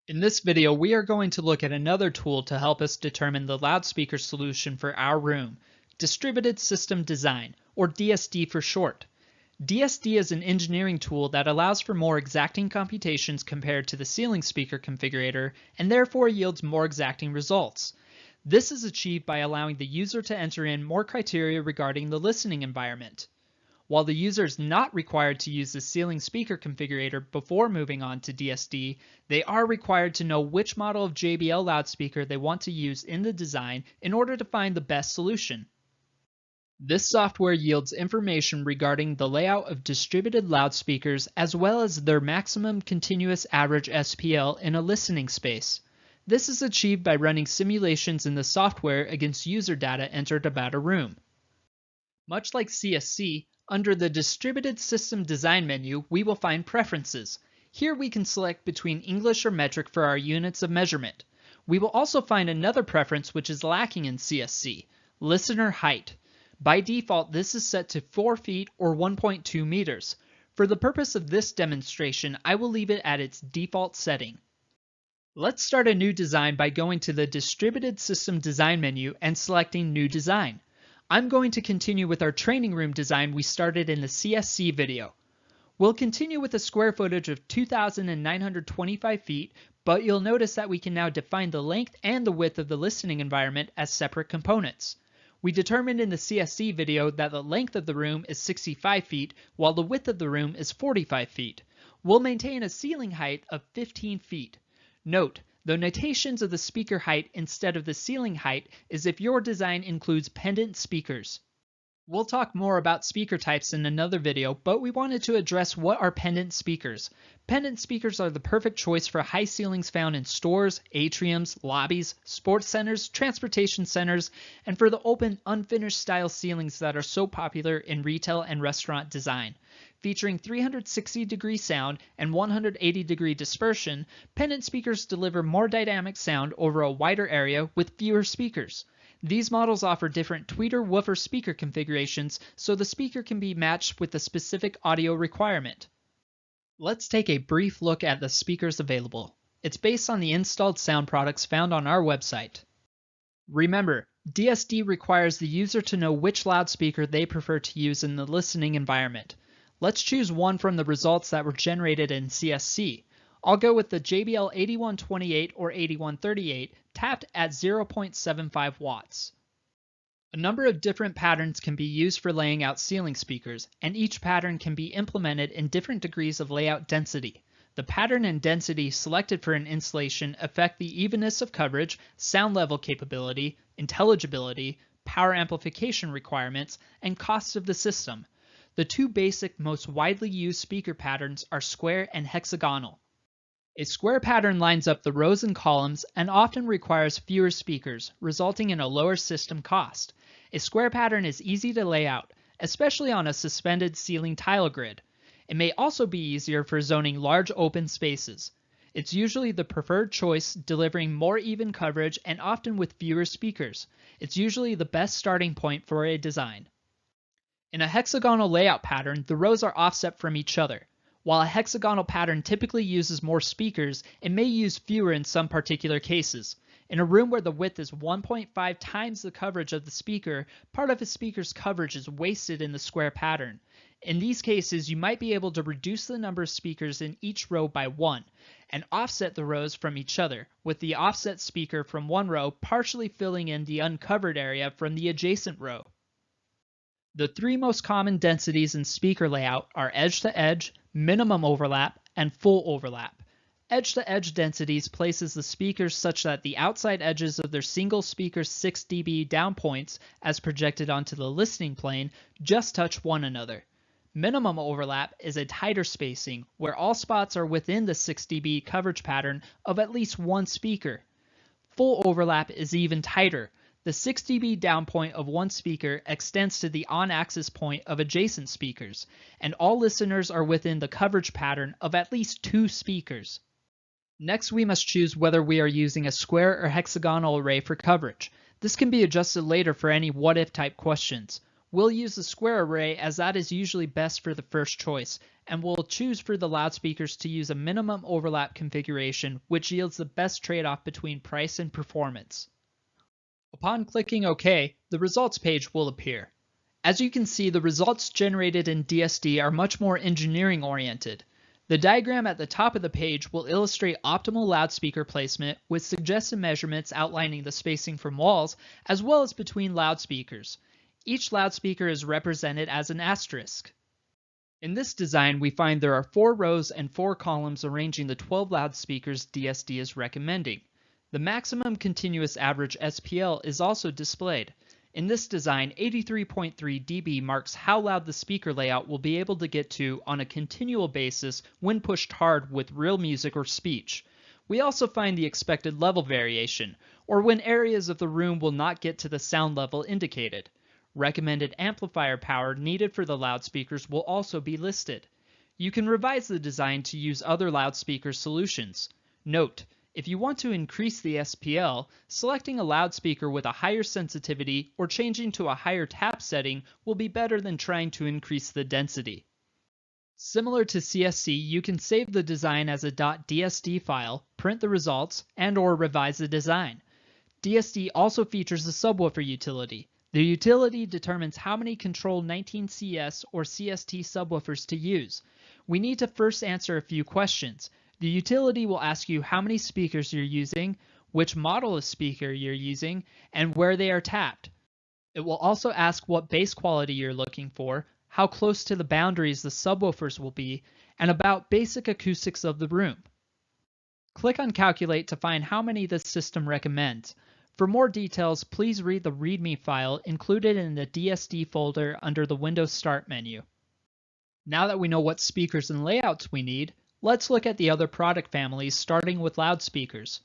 In this video, we are going to look at another tool to help us determine the loudspeaker solution for our room, Distributed System Design, or DSD for short. DSD is an engineering tool that allows for more exacting computations compared to the ceiling speaker configurator and therefore yields more exacting results. This is achieved by allowing the user to enter in more criteria regarding the listening environment. While the user is not required to use the ceiling speaker configurator before moving on to DSD, they are required to know which model of JBL loudspeaker they want to use in the design in order to find the best solution. This software yields information regarding the layout of distributed loudspeakers as well as their maximum continuous average SPL in a listening space. This is achieved by running simulations in the software against user data entered about a room. Much like CSC, under the Distributed System Design menu, we will find Preferences. Here we can select between English or metric for our units of measurement. We will also find another preference which is lacking in CSC, Listener Height. By default, this is set to 4 feet or 1.2 meters. For the purpose of this demonstration, I will leave it at its default setting. Let's start a new design by going to the Distributed System Design menu and selecting New Design. I'm going to continue with our training room design we started in the CSC video. We'll continue with a square footage of 2,925 feet, but you'll notice that we can now define the length and the width of the listening environment as separate components. We determined in the CSC video that the length of the room is 65 feet, while the width of the room is 45 feet. We'll maintain a ceiling height of 15 feet. Note, the notations of the speaker height instead of the ceiling height is if your design includes pendant speakers. We'll talk more about speaker types in another video, but we wanted to address what are pendant speakers. Pendant speakers are the perfect choice for high ceilings found in stores, atriums, lobbies, sports centers, transportation centers, and for the open, unfinished style ceilings that are so popular in retail and restaurant design. Featuring 360-degree sound and 180-degree dispersion, pendant speakers deliver more dynamic sound over a wider area with fewer speakers. These models offer different tweeter-woofer speaker configurations so the speaker can be matched with the specific audio requirement. Let's take a brief look at the speakers available. It's based on the installed sound products found on our website. Remember, DSD requires the user to know which loudspeaker they prefer to use in the listening environment. Let's choose one from the results that were generated in CSC. I'll go with the JBL 8128 or 8138 tapped at 0.75 watts. A number of different patterns can be used for laying out ceiling speakers, and each pattern can be implemented in different degrees of layout density. The pattern and density selected for an installation affect the evenness of coverage, sound level capability, intelligibility, power amplification requirements, and cost of the system. The two basic, most widely used speaker patterns are square and hexagonal. A square pattern lines up the rows and columns and often requires fewer speakers, resulting in a lower system cost. A square pattern is easy to lay out, especially on a suspended ceiling tile grid. It may also be easier for zoning large open spaces. It's usually the preferred choice, delivering more even coverage and often with fewer speakers. It's usually the best starting point for a design. In a hexagonal layout pattern, the rows are offset from each other. While a hexagonal pattern typically uses more speakers, it may use fewer in some particular cases. In a room where the width is 1.5 times the coverage of the speaker, part of a speaker's coverage is wasted in the square pattern. In these cases, you might be able to reduce the number of speakers in each row by 1, and offset the rows from each other, with the offset speaker from one row partially filling in the uncovered area from the adjacent row. The three most common densities in speaker layout are edge-to-edge, minimum overlap, and full overlap. Edge-to-edge densities places the speakers such that the outside edges of their single speaker's 6 dB down points, as projected onto the listening plane, just touch one another. Minimum overlap is a tighter spacing, where all spots are within the 6 dB coverage pattern of at least one speaker. Full overlap is even tighter. The 6 dB down point of one speaker extends to the on-axis point of adjacent speakers, and all listeners are within the coverage pattern of at least 2 speakers. Next, we must choose whether we are using a square or hexagonal array for coverage. This can be adjusted later for any what-if type questions. We'll use the square array as that is usually best for the first choice, and we'll choose for the loudspeakers to use a minimum overlap configuration, which yields the best trade-off between price and performance. Upon clicking OK, the results page will appear. As you can see, the results generated in DSD are much more engineering-oriented. The diagram at the top of the page will illustrate optimal loudspeaker placement with suggested measurements outlining the spacing from walls as well as between loudspeakers. Each loudspeaker is represented as an asterisk. In this design, we find there are 4 rows and 4 columns arranging the 12 loudspeakers DSD is recommending. The maximum continuous average SPL is also displayed. In this design, 83.3 dB marks how loud the speaker layout will be able to get to on a continual basis when pushed hard with real music or speech. We also find the expected level variation, or when areas of the room will not get to the sound level indicated. Recommended amplifier power needed for the loudspeakers will also be listed. You can revise the design to use other loudspeaker solutions. Note, if you want to increase the SPL, selecting a loudspeaker with a higher sensitivity or changing to a higher tap setting will be better than trying to increase the density. Similar to CSC, you can save the design as a .dsd file, print the results, and/or revise the design. DSD also features a subwoofer utility. The utility determines how many Control 19CS or CST subwoofers to use. We need to first answer a few questions. The utility will ask you how many speakers you're using, which model of speaker you're using, and where they are tapped. It will also ask what bass quality you're looking for, how close to the boundaries the subwoofers will be, and about basic acoustics of the room. Click on Calculate to find how many the system recommends. For more details, please read the README file included in the DSD folder under the Windows Start menu. Now that we know what speakers and layouts we need, let's look at the other product families starting with loudspeakers.